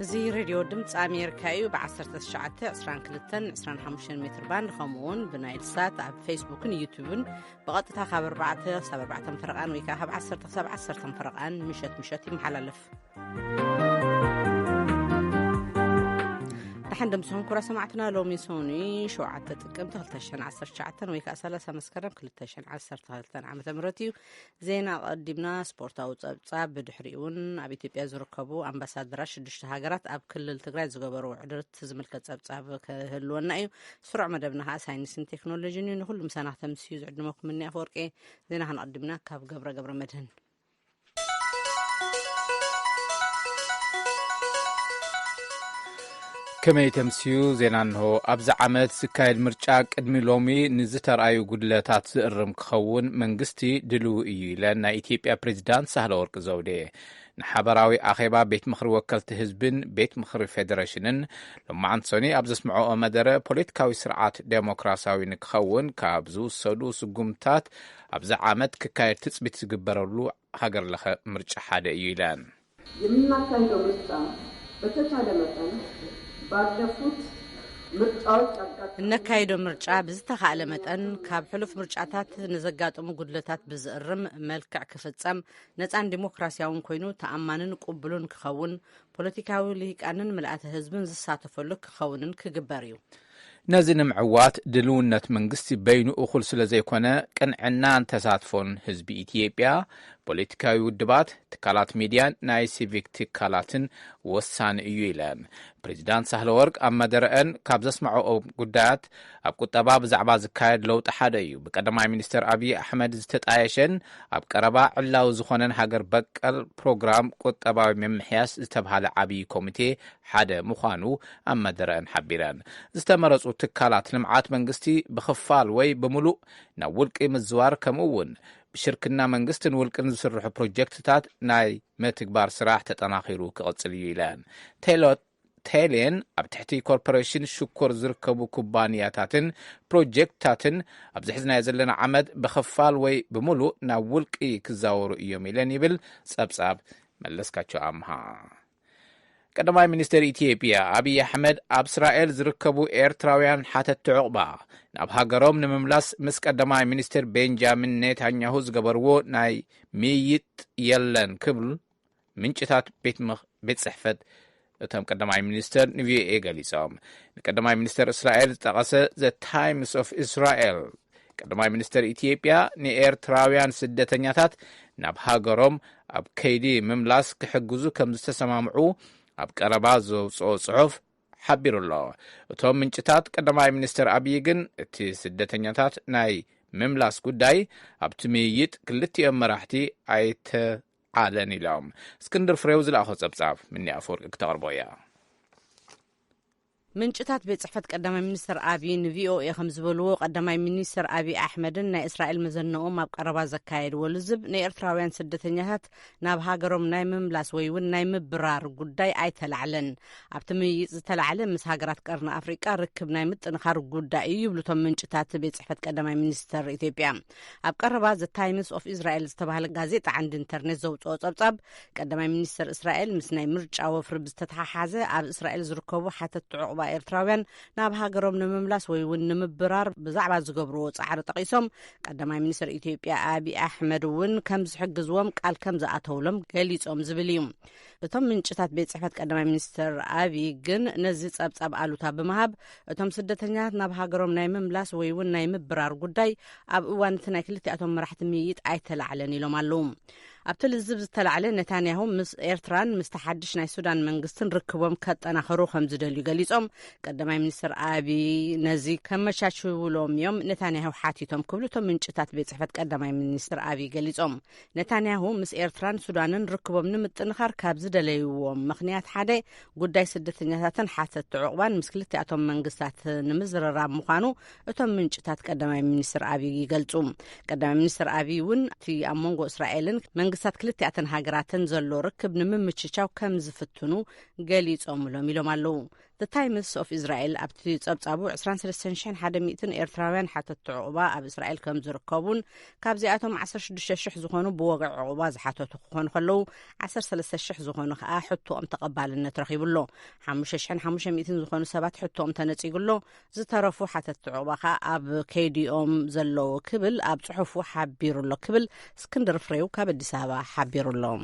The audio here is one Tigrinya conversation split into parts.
زي راديو دمت أمريكايو بعصرة الشعات 22-25 متر باند خمون بنايل سات على فيسبوك ويوتيوب بغطتها خبر بعتها سبب بعتها فرقان ويكاها بعصرة فرقان مشت محللف تحندم سون كرة سمعتنا لو ميسوني شو عدت تقمت 13 شعتن ويكا سلاسة مسكرم 13 عام تمرتي زينا قدمنا سبورتاو صاب بدحريون اب ኢትዮጵያ ዝርከቡ ኣምባሳደራት ሽዱሽተ ሃገራት ኣብ ክልል ትግራይ ዝገበሩ ዕድርት ዝምልከት ጸብጻብ ከህልወና እዩ ስሩዕ መደብና ሳይንስን ቴክኖሎጂን ንሁሉ ምሳና ተምሲዩ ዝዕድመኩም ምን ያፈርቄ ዜና ክንቀድምና ካብ ገብረ መድህን كما يتمسيو زينانه أبزع عمد سكايد مرشاك ادمي لومي نزتر آيو قدلتات زئرم كخون منغستي دلو إيو لأن إثيوبيا بريزيدانت سهل ورق زودي نحبراوي أخيبا بيت مخر وكالت هزبن بيت مخر فيدراشنن لما عنصوني أبز اسمعو أمدر بوليتكاوي سرعات ديموكراساوي نكخون كابزو سودو سقومتات أبزع عمد كايد تثبت سقبرولو هاقر لخ مرشا حادة إيو لان يمنا كايدو مرشا بتتعلم مكان نكايدو مرجع بزتخاله متن كاب حلف مرجعات نزغاطمو غدلتات بزرم ملكع كفصم نصان ديمقراسياون كوينو تأمانن قبلون كخون بوليتيكاوي ليقانن ملأت حزبن زساتفلو كخونن كغبريو نازن معوات دلونت منغستي بينو اخل سلازيكونه قنعنان تساتفون حزب ኢትዮጵያ ፖለቲካዊ ውድባት ትካላት ሚዲያን ናይ ሲቪክ ትካላትን ወሳን እዩ ኢለን ፕሬዝዳንት ሳህለወርቅ ኣመደረአን ካብ ዘስማዑ ጉዳያት ኣብ ቁጠባ ብዛዕባ ዝካየድ ለውጥ ሓደ እዩ በቀዳማይ ሚኒስትር አብይ አሕመድ ዝተጣየሸን ኣብ ቀረባ ዕላው ዝኾነን ሃገር በቀል ፕሮግራም ቁጠባዊ መምሕያስ ዝተባሃለ አብይ ኮሚቴ ሓደ ምዃኑ ኣመደረአን ሓቢረን ዝተመረጹ ትካላት ልምዓት መንግስቲ ብኽፋል ወይ ብሙሉእ ናብ ውልቂ ምዝዋር ከምኡውን بشركنا منغستن ولقن زسرح بروجكتات ناي متكبار سراح تطناخيرو كقصل يلان تيلين ابتحتي كوربوريشن شكر زركبو كوبانياتاتن بروجكتاتن ابزحزنا يزلنا عمد بخفال وي بملو نا ولقي كزاورو يوميلن يبل صبصاب ملسكاچو امها قدماي مينستر ኢትዮጵያ አብይ አሕመድ ኣብ እስራኤል ዝርከቡ ኤርትራውያን ሓተት ዕቕባ ናብ ሃገሮም ንምምላስ ምስ ቀዳማይ ሚኒስትር ቤንጃሚን ኔታንያሁ ዝገበርዎ ናይ ምይይጥ የለን ክብል ምንጭታት ቤት ጽሕፈት እቶም ቀዳማይ ሚኒስትር ንቪኦኤ ገሊጾም ቀዳማይ ሚኒስትር እስራኤል ጠቐሰ ዘ ታይምስ ኦፍ እስራኤል ቀዳማይ ሚኒስትር ኢትዮጵያ ንኤርትራውያን ስደተኛታት ናብ ሃገሮም ኣብ ከይዲ ምምላስ ክሕግዙ ከም ዝተሰማምዑ ኣብ ቀረባ ዘውፅኦ ጽሑፍ ሓቢሩ ኣሎ እቶም ምንጭታት ቀዳማይ ሚኒስትር አብይ ግን እቲ ስደተኛታት ናይ ምምላስ ጉዳይ ኣብቲ ምይይጥ ክልቲኦም መራሕቲ ኣይተዓለን ኢሎም እስክንድር ፍሬው ዝለኣኾ ጸብጻብ ምንያ አፈወርቂ ክተቕርቦያ منشطات بيصحفت قدامي منستر ابي نفيو يخم زبلو قدامي منستر ابي احمدن نا اسرائيل مزنقوم اب قربا زكايد ولزب نا ኤርትራውያን ስደተኛታት ናብ ሃገሮም ናይ ምምላስ ወይ ውን ናይ ምብራር ጉዳይ ኣይተላዕለን ኣብቲ ምይይጥ ዝተላዕለ ምስ ሃገራት ቀርኒ ኣፍሪቃ ርክብ ናይ ምጥንኻር ጉዳይ እዩ ብሉቶም ምንጭታት ቤጽሕፈት ቀዳማይ ሚኒስትር ኢትዮጵያ ኣብ ቀረባ ዘ ታይምስ ኦፍ እስራኤል ዝተባሃለ ጋዜጣ ዓንዲ ኢንተርኔት ዘውፅኦ ጸብጻብ ቀዳማይ ሚኒስትር እስራኤል ምስ ናይ ምርጫ ወፍሪ ብዝተተሓሓዘ ኣብ እስራኤል ዝርከቡ ሓተት ዕቕባ ኤርትራውያን ናብ ሃገሮም ንምምላስ ወይ ውን ንምብራር ብዛዕባ ዝገብርዎ ጻዕሪ ጠቂሶም ቀዳማይ ሚኒስትር ኢትዮጵያ አብይ አሕመድ ውን ከም ዝሕግዝዎም ቃል ከም ዝኣተውሎም ገሊጾም ዝብል እዩ እቶም ምንጭታት ቤት ጽሕፈት ቀዳማይ ሚኒስትር አብይ ግን ነዚ ጸብጻብ ኣሉታ ብምሃብ እቶም ስደተኛታት ናብ ሃገሮም ናይ ምምላስ ወይ ውን ናይ ምብራር ጉዳይ ኣብ እዋን እቲ ናይ ክልቲኣቶም መራሕቲ ምይይጥ ኣይተላዕለን ኢሎም ኣለዉ ኣብቲ ልዝብ ዝተላዕለ ነታንያሁ ምስ ኤርትራን ምስ ተሓድሽ ናይ ሱዳን መንግስትን ርክቦም ከጠናኸሩ ከም ዝደልዩ ገሊጾም ቀዳማይ ሚኒስትር አብይ ነዚ ከመቻችውሎም እዮም ነታንያሁ ሓቲቶም ክብሉቶም ምንጭታት ቤት ጽሕፈት ቀዳማይ ሚኒስትር አብይ ገሊጾም ነታንያሁ ምስ ኤርትራን ሱዳንን ርክቦም ንምጥንኻር ካብ ዝደለይዎም ምኽንያት ሓደ ጉዳይ ስደተኛታትን ሓተት ዕቕባን ምስ ክልቲኣቶም መንግስታት ንምዝርራብ ምዃኑ እቶም ምንጭታት ቀዳማይ ሚኒስትር አብይ ይገልጹ ቀዳማይ ሚኒስትር አብይ ውን እቲ ኣብ መንጎ እስራኤልን መንግስታት ክልቲኣተን ሃገራትን ዘሎ ርክብ ንምምችቻው ከም ዝፍትኑ ገሊጾምሎም ኢሎም ኣለዉ The Times of Israel ኣብቲ ጸብጻቡ 23,100 ኤርትራውያን ሓተቱ ዕቑባ ኣብ እስራኤል ከም ዝርከቡን ካብዚኣቶም 16,000 ዝኾኑ ብወግዒ ዕቑባ ዝሓተቱ ክኾኑ ከለዉ 13,000 ዝኾኑ ከዓ ሕቶኦም ተቐባልነት ረኺቡሎ 5,500 ዝኾኑ ሰባት ሕቶኦም ተነጺጉሎ ዝተረፉ ሓተቱ ዕቑባ ከዓ ኣብ ከይዲኦም ዘለዎ ክብል ኣብ ጽሑፉ ሓቢሩሎ ክብል እስክንድር ፍሬው ካብ ኣዲስ ኣበባ ሓቢሩሎም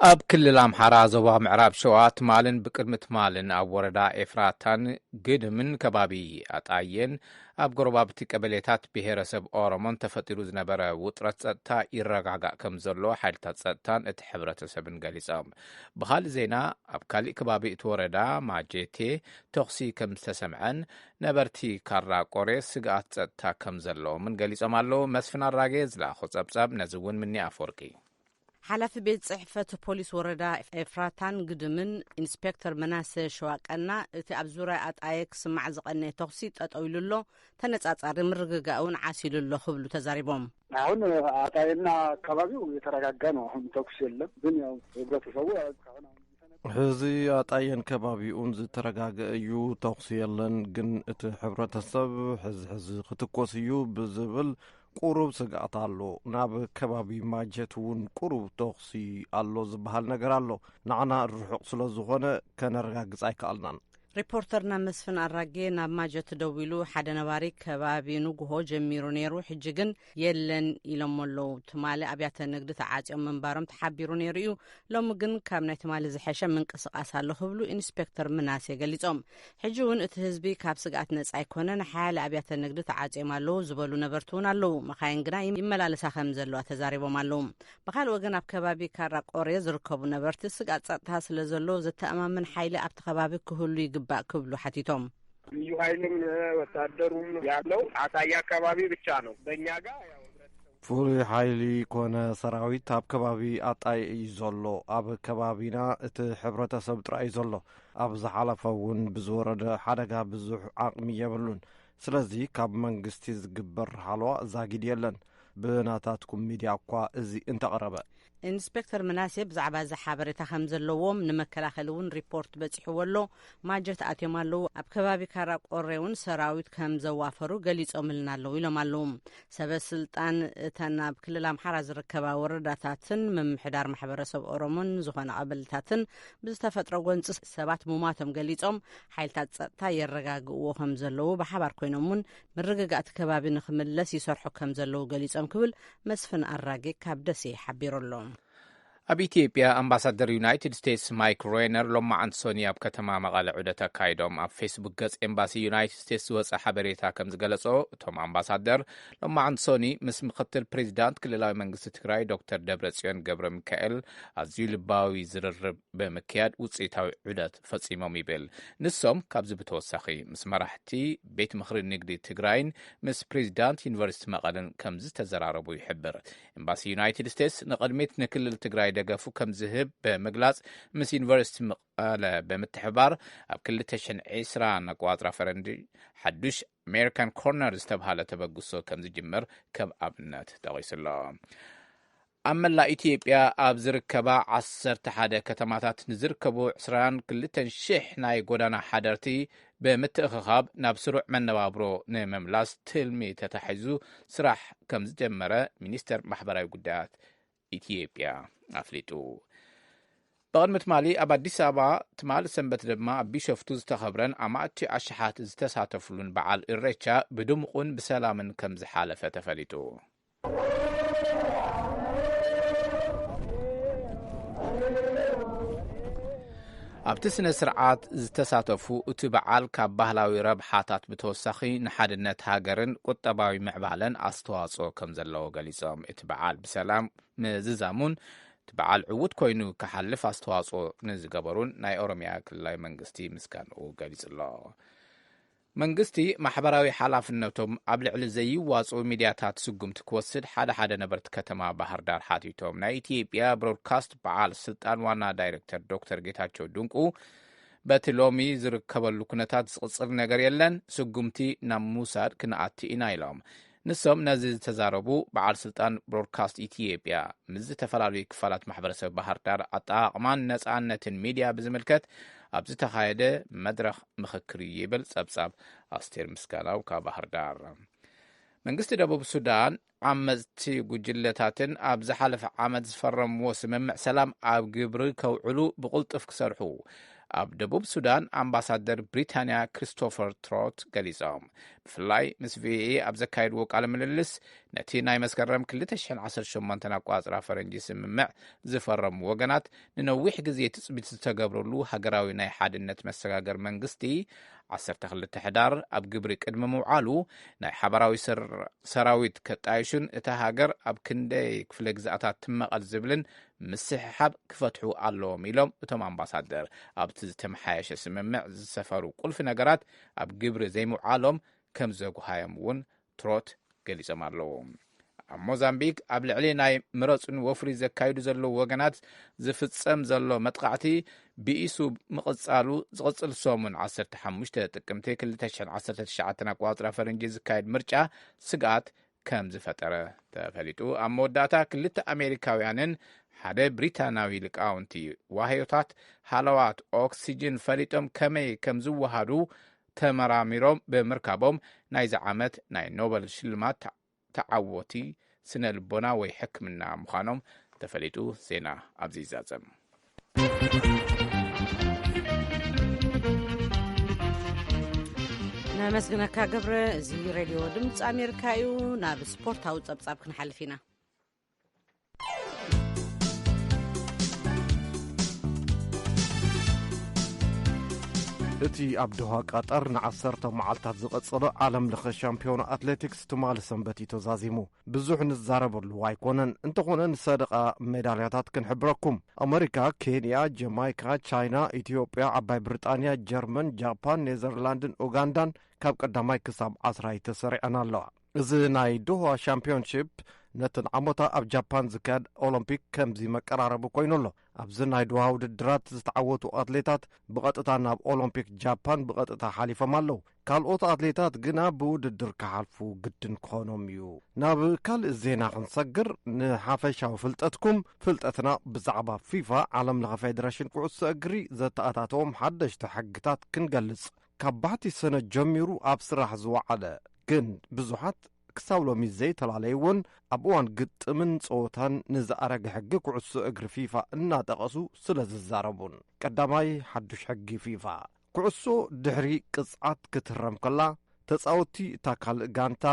ኣብ ክልል ኣምሓራ ዞባ ምዕራብ ሸዋ ትማልን ብቅድሚ ትማልን ኣብ ወረዳ ኤፍራታን ግድምን ከባቢ ኣጣየን ኣብ ጎረባብቲ ቀበሌታት ብሄረሰብ ኦሮሞን ተፈጢሩ ዝነበረ ውጥረት ጸጥታ ይረጋጋእ ከም ዘሎ ሓይልታት ጸጥታን እቲ ሕብረተሰብን ገሊጾም ብኻልእ ዜና ኣብ ካሊእ ከባቢ እቲ ወረዳ ማጀቴ ተኽሲ ከም ዝተሰምዐን ነበርቲ ካራ ቆሬ ስግኣት ጸጥታ ከም ዘለዎምን ገሊጾም ኣለዉ መስፍን ኣራጌ ዝለኣኾ ጸብጻብ ነዚ እውን ምኒ ኣፈወርቂ ሓላፊ ቤት ጽሕፈት ፖሊስ ወረዳ ኤፍራታን ግድምን ኢንስፔክተር መናሰ ሸዋቀና እቲ ኣብ ዙርያ ኣጣየ ክስማዕ ዝቐነየ ተኽሲ ጠጠው ኢሉሎ ተነጻጻሪ ምርግጋእውን ዓሲሉሎ ክብሉ ተዛሪቦም አሁን አጣይና አካባቢው የተረጋጋ ነው። አሁን ተኩስ የለም። ግን ያው ህብረተሰቡ ሕዚ ኣጣየን ከባቢኡን ዝተረጋገ እዩ ተኩስ የለን ግን እቲ ሕብረተሰብ ሕዚ ክትኮስ እዩ ብዝብል ቁሩብ ስጋኣት ኣሎ ናብ ከባቢ ማጀት እውን ቁሩብ ተኩሲ ኣሎ ዝበሃል ነገር ኣሎ ንዓና ርሑቕ ስለ ዝኾነ ከነረጋግጽ ኣይከኣልናን ሪፖርተርና መስፍን ኣራጌ ናብ ማጀት ደው ኢሉ ሓደ ነባሪ ከባቢ ንጉሆ ጀሚሩ ነይሩ ሕጂ ግን የለን ኢሎም ኣለዉ ትማሊ ኣብያተ ንግዲ ተዓጽዮም መንባሮም ተሓቢሩ ነይሩ እዩ ሎሚ ግን ካብ ናይ ትማሊ ዝሐሸ ምንቅስቓስ ኣሎ ክብሉ ኢንስፔክተር ምናሴ ገሊጾም ሕጂ እውን እቲ ህዝቢ ካብ ስጋኣት ነጻ ኣይኮነን ሓያለ ኣብያተ ንግዲ ተዓጽዮም ኣለዉ ዝበሉ ነበርቲ እውን ኣለዉ መኻይን ግና ይመላለሳ ከም ዘለዋ ተዛሪቦም ኣለዉ ብኻልእ ወገን ኣብ ከባቢ ካራ ቆሬ ዝርከቡ ነበርቲ ስጋኣት ጸጥታ ስለ ዘሎ ዘተኣማምን ሓይሊ ኣብቲ ከባቢ ክህሉ ይግባእ ክብሉ ሓቲቶም ልዩ ኃይልም ወታደሩም ያለው አጣያ አካባቢ ብቻ ነው በእኛ ጋር ያው ፍሉይ ሓይሊ ኮነ ሰራዊት ኣብ ከባቢ ኣጣይ እዩ ዘሎ ኣብ ከባቢና እቲ ሕብረተሰብ ጥራይ ዘሎ ኣብ ዝሓለፈ እውን ብዝወረደ ሓደጋ ብዙሕ ዓቕሚ የብሉን ስለዚ ካብ መንግስቲ ዝግበር ሓልዋ ዛጊድ የለን ብናታትኩም ሚድያ እኳ እዚ እንተቐረበ ኢንስፔክተር መናሴ ብዛዕባ እዚ ሓበሬታ ከም ዘለዎም ንመከላኸሊ እውን ሪፖርት በፂሕዎ ኣሎ ማጀት ኣትዮም ኣለዉ ኣብ ከባቢ ካራ ቆሬ እውን ሰራዊት ከም ዘዋፈሩ ገሊፆምልና ኣለዉ ኢሎም ኣለዉ ሰበስልጣን እተን ኣብ ክልል ኣምሓራ ዝርከባ ወረዳታትን ምምሕዳር ማሕበረሰብ ኦሮሞን ዝኾነ ቀበልታትን ብዝተፈጥሮ ጎንፂ ሰባት ሙማቶም ገሊፆም ሓይልታት ጸጥታ የረጋግእዎ ከም ዘለዉ ብሓባር ኮይኖም እውን ምርግጋእቲ ከባቢ ንክምለስ ይሰርሑ ከም ዘለዉ ገሊፆም ክብል መስፍን ኣራጌ ካብ ደሴ ሓቢሩሎም ኣብ ኢትዮጵያ ኣምባሳደር ዩናይትድ ስቴትስ ማይክ ሬነር ሎማዓንቲ ሶኒ ኣብ ከተማ መቐለ ዑደት ኣካይዶም ኣብ ፌስቡክ ገጽ ኤምባሲ ዩናይትድ ስቴትስ ዝወፀ ሓበሬታ ከም ዝገለጾ እቶም ኣምባሳደር ሎማዓንቲ ሶኒ ምስ ምክትል ፕሬዚዳንት ክልላዊ መንግስቲ ትግራይ ዶክተር ደብረጽዮን ገብረ ሚካኤል ኣዝዩ ልባዊ ዝርርብ ብምክያድ ውፅኢታዊ ዑደት ፈጺሞም ይብል ንሶም ካብዚ ብተወሳኺ ምስ መራሕቲ ቤት ምክሪ ንግዲ ትግራይን ምስ ፕሬዚዳንት ዩኒቨርሲቲ መቐለን ከም ዝተዘራረቡ ይሕብር ኤምባሲ ዩናይትድ ስቴትስ ንቅድሚት ንክልል ትግራይ ደገፉ ከም ዝህብ ብምግላጽ ምስ ዩኒቨርሲቲ መቐለ ብምትሕባር ኣብ 2020 ኣቆጻጽራ ፈረንጂ ሓዱሽ ኣሜሪካን ኮርነር ዝተባሃለ ተበግሶ ከም ዝጅምር ከም ኣብነት ጠቒሱሎ ኣብ መላእ ኢትዮጵያ ኣብ ዝርከባ 11 ከተማታት ንዝርከቡ 22,000 ናይ ጎዳና ሓደርቲ ብምትእኽኻብ ናብ ስሩዕ መነባብሮ ንምምላስ ትልሚ ተታሒዙ ስራሕ ከም ዝጀመረ ሚኒስተር ማሕበራዊ ጉዳያት ኢትዮጵያ ኣፍሊጡ ብቕድሚ ትማሊ ኣብ ኣዲስ ኣበባ ትማሊ ሰንበት ድማ ኣብ ቢሾፍቱ ዝተኸብረን ኣማእቲ ኣሽሓት ዝተሳተፍሉን በዓል ኢሬቻ ብድምቁን ብሰላምን ከም ዝሓለፈ ተፈሊጡ ኣብቲ ስነ ስርዓት ዝተሳተፉ እቲ በዓል ካብ ባህላዊ ረብሓታት ብተወሳኺ ንሓድነት ሃገርን ቁጠባዊ ምዕባለን ኣስተዋጽኦ ከም ዘለዎ ገሊፆም እቲ በዓል ብሰላም ምዝዛሙን እቲ በዓል ዕውት ኮይኑ ክሓልፍ ኣስተዋጽኦ ንዝገበሩን ናይ ኦሮምያ ክልላዊ መንግስቲ ምስጋንኡ ገሊጹሎ መንግስቲ ማሕበራዊ ሓላፍነቶም ኣብ ልዕሊ ዘይዋጽኡ ሚድያታት ስጉምቲ ክወስድ ሓደ ነበርቲ ከተማ ባህር ዳር ሓቲቶም ናይ ኢትዮጵያ ብሮድካስት በዓል ስልጣን ዋና ዳይሬክተር ዶክተር ጌታቸው ድንቁ በቲ ሎሚ ዝርከበሉ ኩነታት ዝቕፅል ነገር የለን ስጉምቲ ናብ ሙሳድ ክንኣቲ ኢና ኢሎም ንሶም ነዚ ዝተዛረቡ በዓል ስልጣን ብሮድካስት ኢትዮጵያ ምስ ተፈላለዩ ክፋላት ማሕበረሰብ ባህር ዳር ኣጠቃቅማን ነጻነትን ሚድያ ብዝምልከት ኣብ ዝተኻየደ መድረኽ ምክክር ይብል ጸብጻብ ኣስቴር ምስጋናው ካብ ባህር ዳር። መንግስቲ ደቡብ ሱዳን ዓመፅቲ ጉጅለታትን ኣብ ዝሓለፈ ዓመት ዝፈረምዎ ስምምዕ ሰላም ኣብ ግብሪ ከውዕሉ ብቁልጥፍ ክሰርሑ ኣብ ደቡብ ሱዳን ኣምባሳደር ብሪታንያ ክሪስቶፈር ትሮት ገሊጾም። ብፍላይ ምስ ቪኦኤ ኣብ ዘካየድዎ ቃለ ምልልስ ነቲ ናይ መስከረም 2018 ኣቋፅራ ፈረንጂ ስምምዕ ዝፈረሙ ወገናት ንነዊሕ ግዜ ትፅቢት ዝተገብረሉ ሃገራዊ ናይ ሓድነት መሰጋገር መንግስቲ 12 ሕዳር ኣብ ግብሪ ቅድሚ ምውዓሉ ናይ ሓበራዊ ሰራዊት ከጣይሹን እታ ሃገር ኣብ ክንደይ ክፍለ ግዛኣታት ትመቐል ዝብልን ምስሕሓብ ክፈትሑ ኣለዎም ኢሎም እቶም ኣምባሳደር ኣብቲ ዝተመሓየሸ ስምምዕ ዝሰፈሩ ቁልፊ ነገራት ኣብ ግብሪ ዘይምውዓሎም ከም ዘጉሃዮም እውን ትሮት ገሊጾም ኣለዉ። ኣብ ሞዛምቢክ ኣብ ልዕሊ ናይ ምረፁን ወፍሪ ዘካይዱ ዘለዉ ወገናት ዝፍጸም ዘሎ መጥቃዕቲ ብኢሱ ምቕጻሉ ዝቕጽል ሰሙን 15 ጥቅምቲ 2019 ኣቋፅራ ፈረንጂ ዝካየድ ምርጫ ስግኣት ከም ዝፈጠረ ተፈሊጡ። ኣብ መወዳእታ ክልተ ኣሜሪካውያንን ሓደ ብሪታናዊ ልቃውንቲ ዋህዮታት ሃለዋት ኦክሲጅን ፈሊጦም ከመይ ከም ዝወሃዱ ተመራሚሮም ብምርካቦም ናይዚ ዓመት ናይ ኖበል ሽልማት ተዓወቲ ስነ ልቦና ወይ ሕክምና ምዃኖም ተፈሊጡ። ዜና ኣብዚ ይዛዘም። ናመስግነካ ገብረ። እዚ ሬድዮ ድምፂ ኣሜሪካ እዩ። ናብ ስፖርታዊ ጸብጻብ ክንሓልፍ ኢና። እቲ ኣብ ዶሃ ቀጠር ን10 መዓልታት ዝቐጸሎ ዓለም ለኸ ሻምፒዮን ኣትሌቲክስ ትማሊ ሰንበት ተዛዚሙ ብዙሕ ንዛረበሉ ኣይኮነን። እንተኾነ ንሰደቓ ሜዳልያታት ክንሕብረኩም ኣሜሪካ፣ ኬንያ፣ ጀማይካ፣ ቻይና፣ ኢትዮጵያ፣ ዓባይ ብሪጣንያ፣ ጀርመን፣ ጃፓን፣ ኔዘርላንድን ኡጋንዳን ካብ ቀዳማይ ክሳብ 10 ተሰሪዐን ኣለዋ። እዚ ናይ ዶሃ ሻምፒዮንሺፕ ነትን ዓሞታ ኣብ ጃፓን ዝካየድ ኦሎምፒክ ከምዚ መቀራረቡ ኮይኑ ኣሎ። ኣብዚ ናይ ዶሃ ውድድራት ዝተዓወቱ ኣትሌታት ብቐጥታ ናብ ኦሎምፒክ ጃፓን ብቐጥታ ሓሊፎም ኣለዉ። ካልኦት ኣትሌታት ግና ብውድድር ክሓልፉ ግድን ክኾኖም እዩ። ናብ ካልእ ዜና ክንሰግር ንሓፈሻዊ ፍልጠትኩም ፍልጠትና ብዛዕባ ፊፋ ዓለም ለኸ ፌደሬሽን ኩዕሶ እግሪ ዘተኣታተዎም ሓደሽቲ ሕግታት ክንገልጽ ካብ ባሕቲ ሰነ ጀሚሩ ኣብ ስራሕ ዝወዓለ ግን ብዙሓት ክሳብ ሎሚ ዘይተላለይውን ኣብ እዋን ግጥምን ጾወታን ንዝኣረገ ሕጊ ኩዕሶ እግሪ ፊፋ እናጠቐሱ ስለ ዝዛረቡን። ቀዳማይ ሓዱሽ ሕጊ ፊፋ ኩዕሶ ድሕሪ ቅጽዓት ክትህረም ከላ ተጻወቲ እታ ካልእ ጋንታ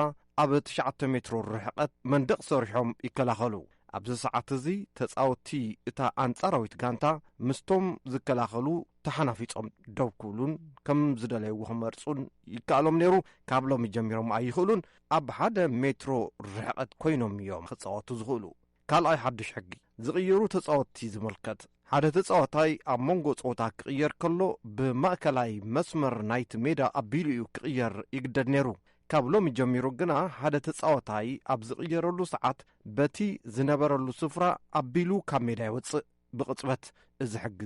ኣብ 9 ሜትሮ ርሕቐት መንደቕ ሰሪሖም ይከላኸሉ። ኣብዚ ሰዓት እዚ ተጻወቲ እታ ኣንጻራዊት ጋንታ ምስቶም ዝከላኸሉ ተሓናፊጾም ደው ክብሉን ከም ዝደለይዎ ክመርጹን ይከኣሎም ነይሩ። ካብ ሎሚ ጀሚሮም ኣይኽእሉን። ኣብ 1 ሜትሮ ርሕቐት ኮይኖም እዮም ክጻወቱ ዝኽእሉ። ካልኣይ ሓድሽ ሕጊ ዝቕየሩ ተጻወቲ ዝምልከት ሓደ ተጻዋታይ ኣብ መንጎ ጾወታ ክቕየር ከሎ ብማእከላይ መስመር ናይቲ ሜዳ ኣቢሉ እዩ ክቕየር ይግደድ ነይሩ። ካብ ሎሚ ጀሚሩ ግና ሓደ ተጻዋታይ ኣብ ዝቕየረሉ ሰዓት በቲ ዝነበረሉ ስፍራ ኣቢሉ ካብ ሜዳ ይወፅእ ብቕጽበት። እዚ ሕጊ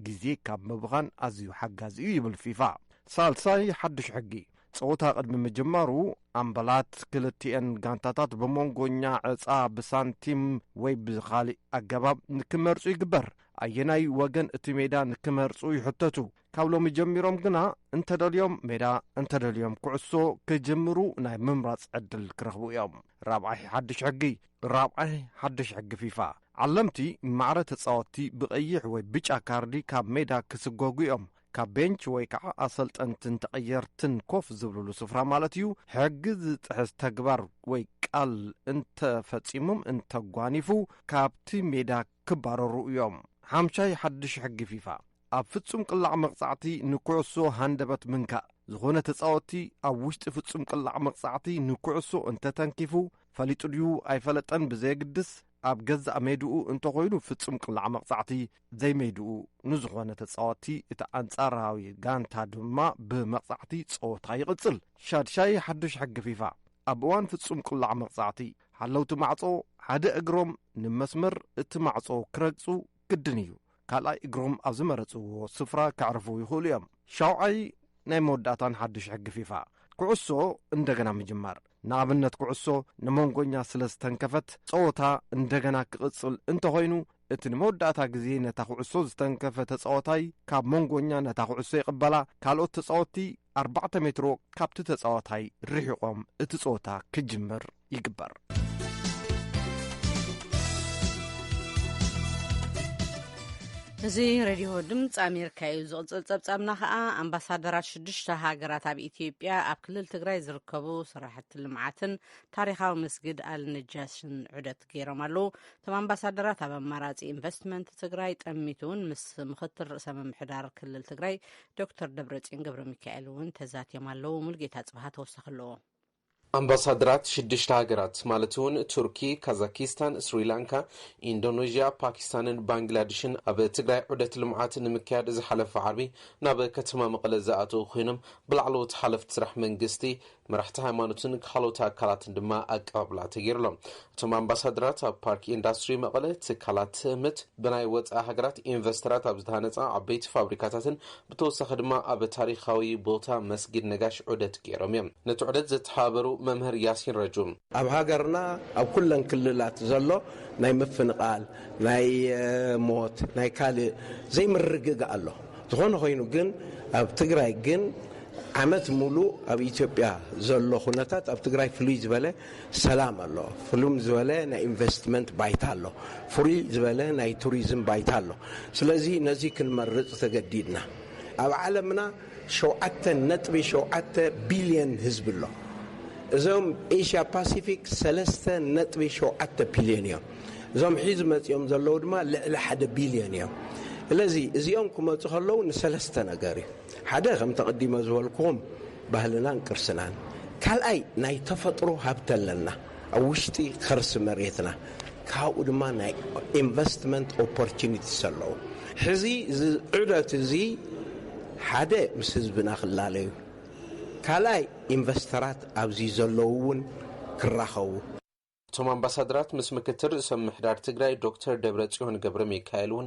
ግዜ ካብ ምብኻን ኣዝዩ ሓጋዚ እዩ ይብል ፊፋ። ሳልሳይ ሓድሽ ሕጊ ጾወታ ቅድሚ ምጅማሩ ኣምበላት ክልቲአን ጋንታታት ብመንጎኛ ዕጻ ብሳንቲም ወይ ብኻሊእ ኣገባብ ንክመርጹ ይግበር። ኣየናይ ወገን እቲ ሜዳ ንክመርጹ ይሕተቱ። ካብ ሎሚ ጀሚሮም ግና እንተደልዮም ሜዳ እንተደልዮም ኩዕሶ ክጅምሩ ናይ ምምራጽ ዕድል ክረኽቡ እዮም። ራብዓይ ሓድሽ ሕጊ ፊፋ ዓለምቲ ማዕረ ተጻወቲ ብቐይሕ ወይ ብጫ ካርዲ ካብ ሜዳ ክስጎጉ እዮም። ካብ ቤንች ወይ ከዓ ኣሰልጠንትን ተቐየርትን ኮፍ ዝብልሉ ስፍራ ማለት እዩ። ሕጊ ዝጥሕስ ተግባር ወይ ቃል እንተፈጺሞም እንተጓኒፉ ካብቲ ሜዳ ክባረሩ እዮም። ሓምሻይ ሓድሽ ሕጊ ፊፋ ኣብ ፍጹም ቅላዕ መቕጻዕቲ ንኩዕሶ ሃንደበት ምንካእ ዝኾነ ተጻወቲ ኣብ ውሽጢ ፍጹም ቅላዕ መቕጻዕቲ ንኩዕሶ እንተተንኪፉ ፈሊጡ ድዩ ኣይፈለጠን ብዘየግድስ ኣብ ገዛእ ሜድኡ እንተኾይኑ ፍጹም ቅላዕ መቕጻዕቲ ዘይሜድኡ ንዝኾነ ተጻወቲ እቲ ኣንጻራዊ ጋንታ ድማ ብመቕጻዕቲ ጾወታ ይቕጽል። ሻድሻይ ሓድሽ ሕጊ ፊፋ ኣብ እዋን ፍጹም ቅላዕ መቕጻዕቲ ሓለውቲ ማዕጾ ሓደ እግሮም ንመስመር እቲ ማዕጾ ክረግጹ ግድን እዩ። ካልኣይ እግሮም ኣብ ዝመረጽዎ ስፍራ ከዕርፉ ይኽእሉ እዮም። ሻውዓይ ናይ መወዳእታን ሓድሽ ሕጊ ፊፋ ኩዕሶ እንደገና ምጅማር ንኣብነት ኩዕሶ ንመንጎኛ ስለ ዝተንከፈት ጸወታ እንደገና ክቕጽል እንተኾይኑ እቲ ንመወዳእታ ግዜ ነታ ኩዕሶ ዝተንከፈ ተጻዋታይ ካብ መንጎኛ ነታ ኩዕሶ ይቕበላ ካልኦት ተጻወቲ 4 ሜትሮ ካብቲ ተጻዋታይ ርሒቖም እቲ ጸወታ ክጅምር ይግበር። እዚ ሬድዮ ድምፂ ኣሜሪካ እዩ። ዝቕፅል ጸብጻብና ከዓ ኣምባሳደራት 6 ሃገራት ኣብ ኢትዮጵያ ኣብ ክልል ትግራይ ዝርከቡ ስራሕቲ ልምዓትን ታሪኻዊ መስጊድ አልነጃሽን ዑደት ገይሮም ኣለዉ። እቶም ኣምባሳደራት ኣብ ኣማራጺ ኢንቨስትመንት ትግራይ ጠሚቱን ምስ ምክትል ርእሰ ምምሕዳር ክልል ትግራይ ዶክተር ደብረጽዮን ገብረ ሚካኤል እውን ተዛትዮም ኣለዉ። ሙልጌታ ጽባህ ተወሳኺ ኣለዎ። ኣምባሳደራት 6 ሃገራት ማለት እውን ቱርኪ፣ ካዛኪስታን፣ ስሪላንካ፣ ኢንዶኔዥያ፣ ፓኪስታንን ባንግላዴሽን ኣብ ትግራይ ዑደት ልምዓት ንምክያድ ዝሓለፈ ዓርቢ ናብ ከተማ መቐለ ዝኣተዉ ኮይኖም ብላዕለዎት ሓለፍቲ ስራሕ መንግስቲ መራሕቲ ሃይማኖትን ካልኦት ኣካላትን ድማ ኣቀባብላ ተገይሩሎም። እቶም ኣምባሳደራት ኣብ ፓርክ ኢንዳስትሪ መቐለ ትካላት ትእምት ብናይ ወፃኢ ሃገራት ኢንቨስተራት ኣብ ዝተሃነፃ ዓበይቲ ፋብሪካታትን ብተወሳኺ ድማ ኣብ ታሪኻዊ ቦታ መስጊድ ነጋሽ ዑደት ገይሮም እዮም። ነቲ ዑደት ዘተሓባበሩ መምህር ያሲን ረጁም ኣብ ሃገርና ኣብ ኩለን ክልላት ዘሎ ናይ ምፍንቃል ናይ ሞት ናይ ካልእ ዘይምርግግ ኣሎ ዝኾነ ኮይኑ ግን ኣብ ትግራይ ግን ዓመት ሙሉ ኣብ ኢትዮጵያ ዘሎ ኩነታት ኣብ ትግራይ ፍሉይ ዝበለ ሰላም ኣሎ፣ ፍሉም ዝበለ ናይ ኢንቨስትመንት ባይታ ኣሎ፣ ፍሉይ ዝበለ ናይ ቱሪዝም ባይታ ኣሎ። ስለዚ ነዚ ክንመርጽ ተገዲድና ኣብ ዓለምና 7.7 ቢልዮን ህዝቢ ኣሎ። እዞም ኤሽያ ፓሲፊክ 3.7 ቢልዮን እዮም። እዞም ሒዝ መጽኦም ዘለዉ ድማ ልዕሊ 1 ቢልዮን እዮም። ስለዚ እዚኦም ክመፁ ከለዉ ንሰለስተ ነገር እዩ። ሓደ ከም ተቐዲመ ዝበልኩም ባህልናን ቅርስናን፣ ካልኣይ ናይ ተፈጥሮ ሃብቲ ኣለና ኣብ ውሽጢ ከርሲ መሬትና፣ ካብኡ ድማ ናይ ኢንቨስትመንት ኦፖርቹኒቲስ ኣለዉ። ሕዚ ዑደት እዚ ሓደ ምስ ህዝብና ክላለዩ፣ ካልኣይ ኢንቨስተራት ኣብዚ ዘለዉ እውን ክራኸቡ። እቶም ኣምባሳደራት ምስ ምክትል ርእሰ ምምሕዳር ትግራይ ዶክተር ደብረጽዮን ገብረ ሚካኤል እውን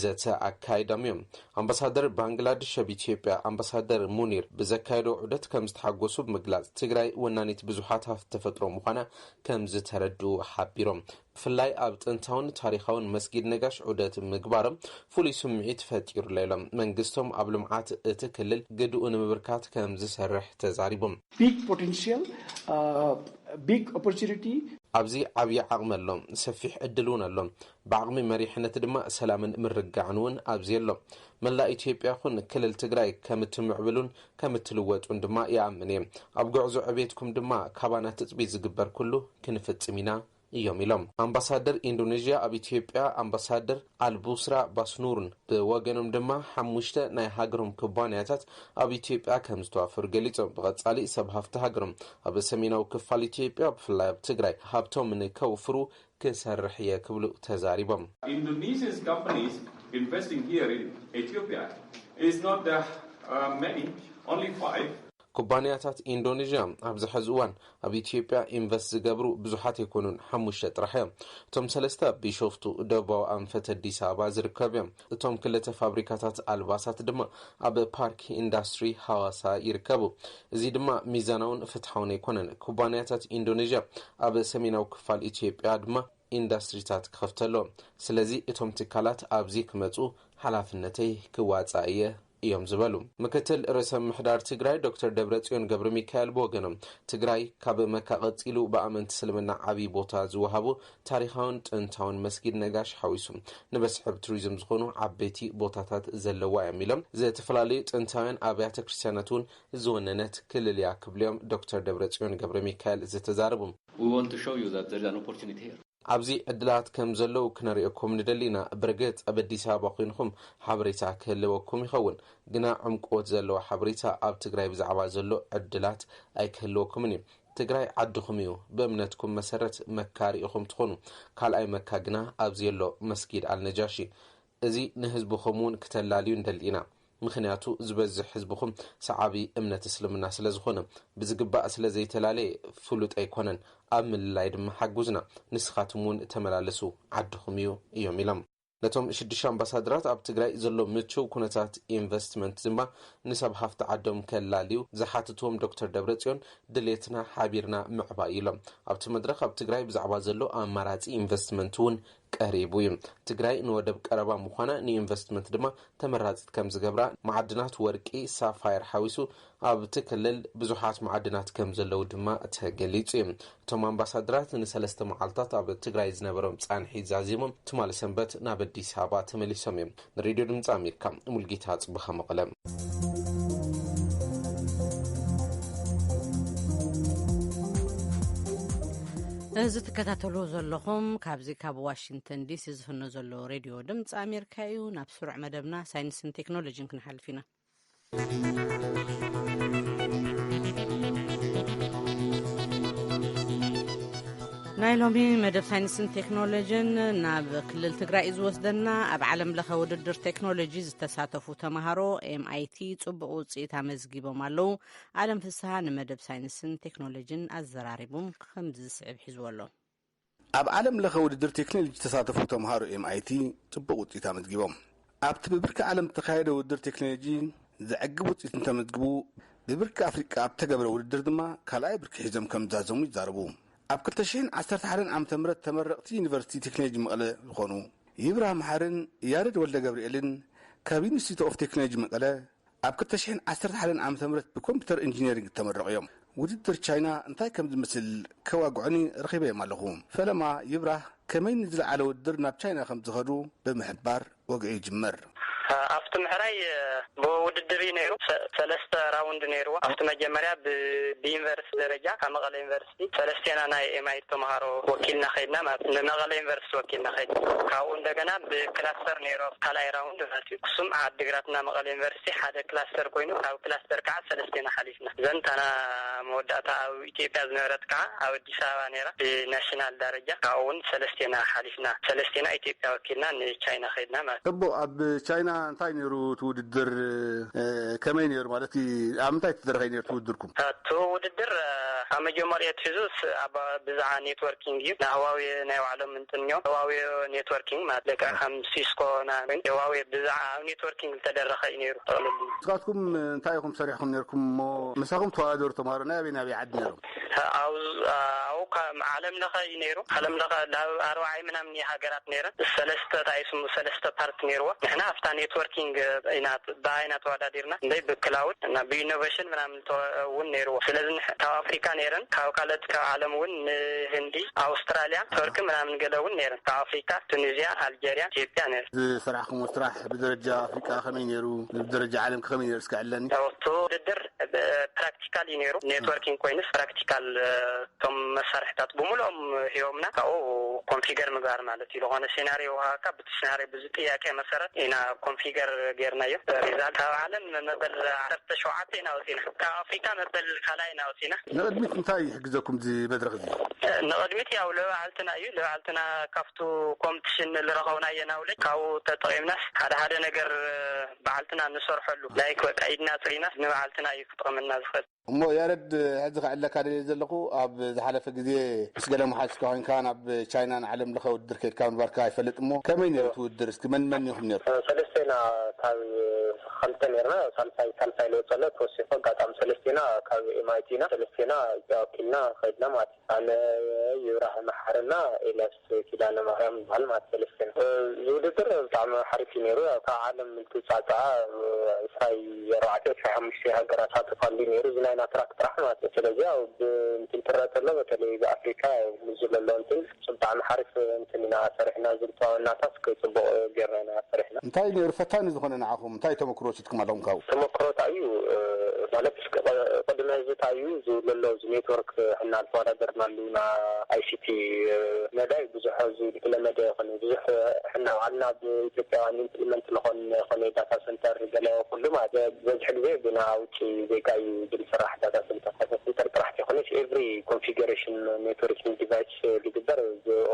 ዘተ ኣካይዶም እዮም። ኣምባሳደር ባንግላዴሽ ኣብ ኢትዮጵያ ኣምባሳደር ሙኒር ብዘካየዶ ዑደት ከም ዝተሓጎሱ ብምግላጽ ትግራይ ወናኒት ብዙሓት ሃብቲ ተፈጥሮ ምዃና ከም ዝተረድኡ ሓቢሮም ብፍላይ ኣብ ጥንታውን ታሪኻውን መስጊድ ነጋሽ ዑደት ምግባሮም ፍሉይ ስምዒት ፈጢሩላ ኢሎም መንግስቶም ኣብ ልምዓት እቲ ክልል ግድኡ ንምብርካት ከም ዝሰርሕ ተዛሪቦም ቢግ ፖቴንሻል ቢግ ኦፖርቹኒቲ ኣብዚ ዓብዪ ዓቕሚ ኣሎ፣ ሰፊሕ ዕድል እውን ኣሎ። ብዓቕሚ መሪሕነት ድማ ሰላምን ምርጋዕን እውን ኣብዚ ኣሎ። መላእ ኢትዮጵያ ይኹን ክልል ትግራይ ከም እትምዕብሉን ከም እትልወጡን ድማ ይኣምን እየ። ኣብ ጉዕዞ ዕቤትኩም ድማ ካባና ትፅቢት ዝግበር ኩሉ ክንፍጽም ኢና እዮም ኢሎም። ኣምባሳደር ኢንዶኔዥያ ኣብ ኢትዮጵያ ኣምባሳደር አልቡስራ ባስኑርን ብወገኖም ድማ 5 ናይ ሃገሮም ኩባንያታት ኣብ ኢትዮጵያ ከም ዝተዋፈሩ ገሊፆም ብቐጻሊ ሰብ ሃፍቲ ሃገሮም ኣብ ሰሜናዊ ክፋል ኢትዮጵያ ብፍላይ ኣብ ትግራይ ሃብቶም ንከውፍሩ ክሰርሕ እየ ክብሉ ተዛሪቦም Indonesia's companies investing here in Ethiopia is not many, only 5. ኩባንያታት ኢንዶኔዥያ ኣብዚ ሕዚ እዋን ኣብ ኢትዮጵያ ኢንቨስት ዝገብሩ ብዙሓት ኣይኮኑን፣ 5 ጥራሕ እዮም። እቶም 3 ቢሾፍቱ ደቡባዊ ኣንፈት ኣዲስ ኣበባ ዝርከቡ እዮም። እቶም 2 ፋብሪካታት ኣልባሳት ድማ ኣብ ፓርክ ኢንዳስትሪ ሃዋሳ ይርከቡ። እዚ ድማ ሚዛናውን ፍትሓውን ኣይኮነን። ኩባንያታት ኢንዶኔዥያ ኣብ ሰሜናዊ ክፋል ኢትዮጵያ ድማ ኢንዳስትሪታት ክኸፍተሎም፣ ስለዚ እቶም ትካላት ኣብዚ ክመፁ ሓላፍነተይ ክዋፃእ እየ እዮም ዝበሉ። ምክትል ርእሰ ምምሕዳር ትግራይ ዶክተር ደብረጽዮን ገብረ ሚካኤል ብወገኖም ትግራይ ካብ መካ ቀፂሉ ብኣመንቲ እስልምና ዓብዪ ቦታ ዝወሃቡ ታሪኻውን ጥንታውን መስጊድ ነጋሽ ሓዊሱ ንመስሕብ ቱሪዝም ዝኾኑ ዓበይቲ ቦታታት ዘለዋ እዮም ኢሎም ዝተፈላለዩ ጥንታውያን ኣብያተ ክርስቲያናት እውን ዝወነነት ክልል እያ ክብልዮም ዶክተር ደብረጽዮን ገብረ ሚካኤል ዝተዛረቡ ኣብዚ ዕድላት ከም ዘለው ክነሪኦኩም ንደሊና ብርግጽ ኣብ ኣዲስ ኣበባ ኮይንኩም ሓበሬታ ክህልወኩም ይኸውን ግና ዕምቆት ዘለዎ ሓበሬታ ኣብ ትግራይ ብዛዕባ ዘሎ ዕድላት ኣይክህልወኩምን እዩ። ትግራይ ዓድኹም እዩ። ብእምነትኩም መሰረት መካ ሪኢኹም ትኾኑ። ካልኣይ መካ ግና ኣብዚ ዘሎ መስጊድ አልነጃሺ እዚ ንህዝብኹም እውን ክተላልዩ እንደሊና ምክንያቱ ዝበዝሕ ህዝብኹም ሰዓቢ እምነት እስልምና ስለ ዝኾነ ብዝግባእ ስለ ዘይተላለየ ፍሉጥ ኣይኮነን። ኣብ ምልላይ ድማ ሓጉዝና ንስኻትም እውን ተመላለሱ ዓድኹም እዩ እዮም ኢሎም ነቶም 6 ኣምባሳደራት ኣብ ትግራይ ዘሎ ምቹው ኩነታት ኢንቨስትመንት ድማ ንሰብ ሃፍቲ ዓዶም ከላልዩ ዝሓትቶም ዶክተር ደብረጽዮን ድሌትና ሓቢርና ምዕባይ ኢሎም ኣብቲ መድረኽ ኣብ ትግራይ ብዛዕባ ዘሎ ኣማራጺ ኢንቨስትመንት እውን ቀሪቡ እዩ ትግራይ ንወደብ ቀረባ ምዃና ንኢንቨስትመንት ድማ ተመራጺት ከም ዝገብራ ማዕድናት ወርቂ ሳፋየር ሓዊሱ ኣብቲ ክልል ብዙሓት ማዕድናት ከም ዘለው ድማ ተገሊጹ እዩ እቶም ኣምባሳደራት ንሰለስተ መዓልታት ኣብ ትግራይ ዝነበሮም ጻንሒ ዛዚሞም ትማል ሰንበት ናብ አዲስ አበባ ተመሊሶም እዮም ሬድዮ ድምጽ አሜሪካ ሙልጌታ ጽብሃ መቀለም እዚ ተከታተሉ ዘለኹም ካብዚ ካብ ዋሽንግተን ዲሲ ዝፍኖ ዘሎ ሬድዮ ድምጽ አሜሪካ እዩ ናብ ስሩዕ መደብና ሳይንስን ቴክኖሎጂን ክንሓልፊና ናይ ሎሚ መደብ ሳይንስን ቴክኖሎጂን ናብ ክልል ትግራይ ዝወስደና ኣብ ዓለም ለኸ ውድድር ቴክኖሎጂ ዝተሳተፉ ተማሃሮ MIT ጽቡቕ ውጽኢት ኣመዝጊቦም ኣለው ዓለም ፍስሓ ንመደብ ሳይንስን ቴክኖሎጂን ኣዘራሪቦም ከም ዝስዕብ ሒዝወሎ ኣብ ዓለም ለኸ ውድድር ቴክኖሎጂ ዝተሳተፉ ተማሃሮ MIT ጽቡቕ ውጽኢት ኣመዝጊቦም ኣብቲ ብብርኪ ዓለም ተኻየደ ውድድር ቴክኖሎጂ ዝዕግብ ውጽኢት እንተመዝግቡ ብብርኪ ኣፍሪቃ ኣብ ተገብረ ውድድር ድማ ካልኣይ ብርኪ ሒዞም ከም ዝዛዘሙ ይዛረቡ ኣብ 2011 ዓመተ ምህረት ተመረቕቲ ዩኒቨርሲቲ ቴክኖሎጂ መቐለ ዝኾኑ ይብራ መሓርን ያሬድ ወልደ ገብርኤልን ካብ ኢንስቲትዩት ኦፍ ቴክኖሎጂ መቐለ ኣብ 2011 ዓመተ ምህረት ብኮምፒውተር ኢንጂነሪንግ ተመረቑ እዮም ውድድር ቻይና እንታይ ከም ዝመስል ከዋግዑኒ ረኺበዮም ኣለኹ ፈለማ ይብራ ከመይ ንዝለዓለ ውድድር ናብ ቻይና ከም ዝኸዱ ብምሕባር ወግዒ ይጅመር ኣብቲ ምሕራይ ብውድድር ነይሩ ሰለስተ ራውንድ ነይሩ ኣብቲ መጀመርያ ብዩኒቨርሲቲ ደረጃ ካብ መቐለ ዩኒቨርሲቲ ሰለስቴና ናይ MIT ተማሃሮ ወኪልና ኸይድና ንመቐለ ዩኒቨርሲቲ ወኪልና ኸይድ ካብኡ እንደገና ብክላስተር ነይሩ ካልኣይ ራውንድ ማለት እዩ ክሱም ዓዲግራትና መቐለ ዩኒቨርሲቲ ሓደ ክላስተር ኮይኑ ካብ ክላስተር ከዓ ሰለስቴና ሓሊፍና ዘንታና መወዳእታ ኣብ ኢትዮጵያ ዝነበረት ከዓ ኣብ አዲስ አበባ ነይራ ብናሽናል ደረጃ ካብኡ እውን ሰለስቴና ሓሊፍና ሰለስቴና ኢትዮጵያ ወኪልና ንቻይና ኸይድና ማለት እቦ ኣብ ቻይና እንታይ ነይሩ ትውድድር ከመይ ነይሩ ማለት ኣብ እንታይ ተደረገ ነይሩ ትውድርኩም ውድድር ኣብ መጀመርያ ትሕዙስ ኣብ ብዛዕባ ኔትወርኪንግ እዩ ናህዋዊ ናይ ባዕሎም እንትንዮ ህዋዊ ኔትወርኪንግ ማለት ደቃ ከም ሲስኮ ናን ህዋዊ ብዛዕባ ኔትወርኪንግ ተደረኸ ነይሩ ስኻትኩም እንታይ ኢኹም ሰሪሕኩም ነርኩም ሞ ምሳኹም ተዋዳደሩ ተማሃሮ ናይ ኣበይ ዓዲ ነይሮም ኣው ዓለም ለኸ ነይሩ ዓለም ለኸ ኣርባዕይ ምናምን ሃገራት ነይረ ሰለስተ ታይስሙ ሰለስተ ፓርት ነይርዎ ንሕና ኣፍታ ኔትወርኪንግ በአይና ተወዳዲርና እንደይ ብክላውድ እና በኢኖቬሽን ምናምን እውን ነይርዎ ስለዚህ ካብ አፍሪካ ነይረን ካብ ካልኦት ካብ ዓለም እውን ህንዲ ኣውስትራልያ ቱርክ ምናምን ገለውን ነይረን ካብ አፍሪካ ቱኒዚያ አልጄሪያ ኢትዮጵያ ነይረ ስራሕኩም ስራሕ ብደረጃ አፍሪካ ከመይ ነይሩ ብደረጃ ዓለም ከመይ ነይሩ እስካዕለኒ ውድድር ፕራክቲካል ነይሩ ኔትወርኪንግ ኮይንስ ፕራክቲካል ቶም መሳርሕታት ብምሎም ሂቦምና ካብኡ ኮንፊገር ምግባር ማለት እዩ ለኾነ ሴናሪዮ ሃካ በቲ ሴናሪዮ ብዙ ጥያቄ መሰረት ኢና ኮንፊገር ጌርናዮ ሪዛልት ካብ ዓለም መበል 17 ኢና ወሲና ካብ አፍሪካ መበል ካልኣይ ኢና ወሲና ንቅድሚት እንታይ ይሕግዘኩም ዚ መድረኽ እዚ ንቅድሚት ያው ለባዕልትና እዩ ለባዕልትና ካፍቱ ኮምፒቲሽን ዝረኸብናዮ ናውለ ካብኡ ተጠቂምናስ ሓደ ነገር በዓልትና ንሰርሐሉ ላይክ በቃ ኢድና ፅሪና ንበዓልትና እዩ ክጠቅመና ዝኽእል እሞ ያረድ ሕዚ ከዕለካ ደልየ ዘለኹ ኣብ ዝሓለፈ ግዜ ምስ ገለ መሓዝካ ኮይንካ ናብ ቻይናን ዓለም ለኸ ውድድር ከይድካ ምንባርካ ኣይፈልጥ እሞ ከመይ ነይሩ ትውድር እስኪ መን ኢኹም ነይሩ ሰለስቴና ካብ خلت نيرنا سالفاي لو صلت وصفه قطعم سلسطينا كاب MIT نا سلسطينا ياكلنا خدنا مات على يراح محرنا الى كيدانا مريم بالمات سلسطين يودر طعم حرف نيرو كعالم من تسعه فاي يراعته فهمش هاجرات فالي نيرو زينا تراك رحمه سلازيا وبنترات له بتلي بافريكا نزل لونتين طعم حرف انتنا فرحنا زلطانا تاسك صبو غيرنا فرحنا انتي نيرو فتان زخنا نعاهم انتي تمكروشتكم علىهم كاو تمكروت ايو ማለት ቀደም ታዩ ዘለው ኔትወርክ እና ተወዳደርና لنا ICT ነዳይ ብዙሕ ለመደ ሆነ ብዙሕ እና ዋና በኢትዮጵያ ኢምፕሊመንት ለሆነ ዳታ ሴንተር ገለ ሁሉ ማለት በዚህ ጊዜ ብና ውጪ ዜጋዩ ድልሰራህ ዳታ ሴንተር ጥራህ ሆነ ኤቭሪ ኮንፊገሬሽን ኔትወርኪንግ ዲቫይስ ሊግበር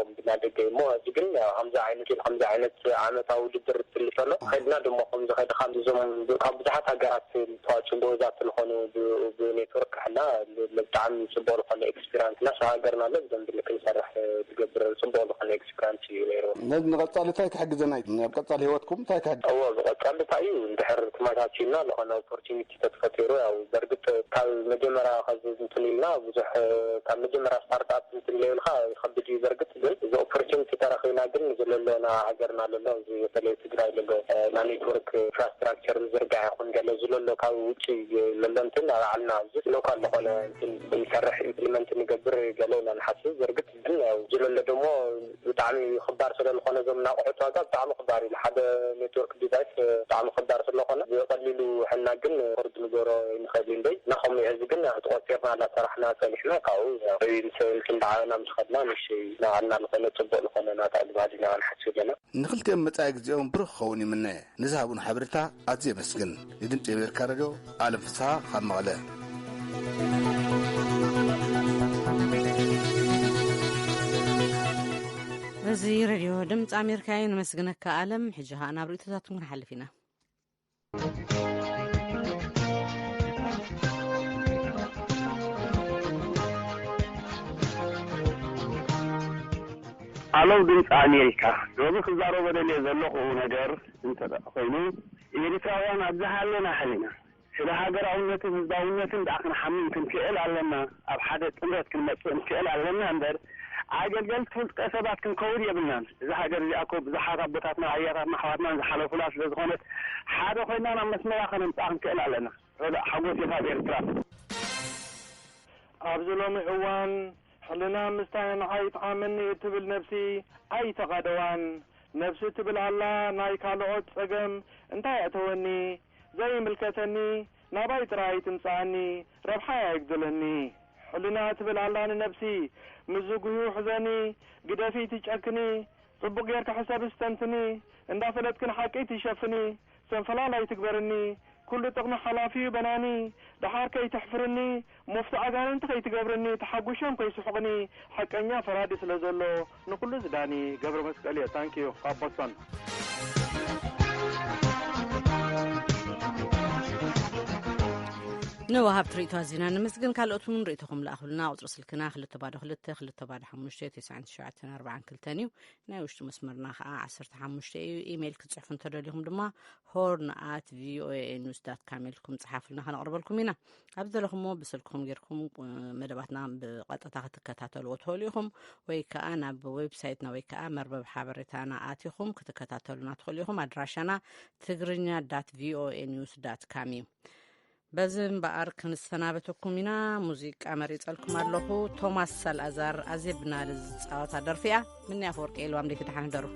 ኦም ብናደገሞ ግን 50 አይነት አመታው ድብር ትልሰለ ከድና ደሞ ከም ዘኸደ ካም ዞም ካብ ብዙሓት ሀገራት ተዋጭ በዛት لخونو بنيتورك حنا لبتعم صبور خلنا إكسبيرانس ناس هاجرنا لازم بالكل صراح تقبل صبور خلنا إكسبيرانس يليرو نقطع لتاي كحجزنا نقطع لهوتكم تاي كحج أول نقطع لتاي ندحر تماتاتنا لخنا opportunity تتفتيرو أو درجة كالمجمرة خزز نتنيلنا وزح كالمجمرة ستارت أب نتنيلنا يخبجي درجة إذا opportunity تراخينا جن زلنا عجرنا لله زي تلي تجري له نيتورك infrastructure زرقة يكون قال زلنا كاوتشي لندن على زلنا كان لخنا نسرح implement نقبر قالوا نحسب درجة الدنيا زلنا دمو تعمل خبار سر لخنا زمنا أعتقد تعمل خباري لحد نيتورك ديفايس تعمل خبار سر لخنا يقللوا حنا جن فرد نجورو نخلين بي نخم يعزقنا توقفنا على صرحنا سالحنا كاو ينسل كل عنا مش خدنا مش نعنا لخنا تبق لخنا نتعب بعدين عن حسبنا نخلت متاعك زيهم برخوني منه نذهبون حبرتها أزي مسكن يدمت بيركارجو على فصاح خم عليه وزير راديو دمت أمريكاين مسجنك كعالم حجها أنا بريت ذاتهم حلفينا አለው ድምጽ አሜሪካ ዶብ ክዛሮ በደል የዘለቁ ነገር እንተዳ ኮይኑ ኤርትራውያን አብዛሃለና ሐሊና ስለ ሀገራዊነትን ህዝባዊነትን ዳክን ሐሚን ክንክእል አለና ኣብ ሓደ ጥምረት ክንመጽእ ክንክእል አለና እንበር አገልግሎት ተሰባት ክንከውድ የብልናን እዚ ሀገር እዚኣኮ ብዙሓት ኣቦታትና ኣያታትና ኣሕዋትና ዝሓለፉላ ስለዝኾነት ሓደ ኮይና ናብ መስመራ ክንምፃእ ክንክእል ኣለና ወላ ሓጎስ ይኻ ኤርትራ ኣብዚ ሎሚ እዋን حلنا مستعين عيط عامني تبل نفسي أي تقادوان نفسي تبل الله ناي كالعود سقم انتا يأتوني زي ملكتني نابايت راي تنساني ربحا يقدلني حلنا تبل الله نفسي مزوقه حزاني قدافي تجأكني طبق يارك حساب استنتني اندا فلتكن حاكيتي شفني سنفلا لا يتكبرني كل تقنى حلافي بناني دحار كي تحفرني مفتع قال انت كي تقبرني تحقوشهم كي سحقني حقنيا فرادي سلازلو نقول زداني قبر مسكالية تانكيو قابصان نوهاب تريتو هزينا نمسجن كالوتون ريتهم لأخلنا وترسل كنا خلت تبادو خلت تبادو حمشتي 9 كلتانيو ناوشتو مسمرنا 10 حمشتي إيميل كتصحفون تدليهم دما horn@voanews.com لكم صحافلنا هنقرب لكم هنا أبدأ لكم بسلكم غيركم مدباتنا بقطعة تكتاتل وتوليهم ويكأنا بويب سايتنا ويكأ مربب حابرتانا آتيهم كتكتاتلنا توليهم أدراشنا تغرينيا.voanews.com بزن بأرك نستنابتكم هنا موسيقى مريض لكم الله توماس سالازار عزبنا للصوت درفيا مني أفورك إلوام ديك تحن درو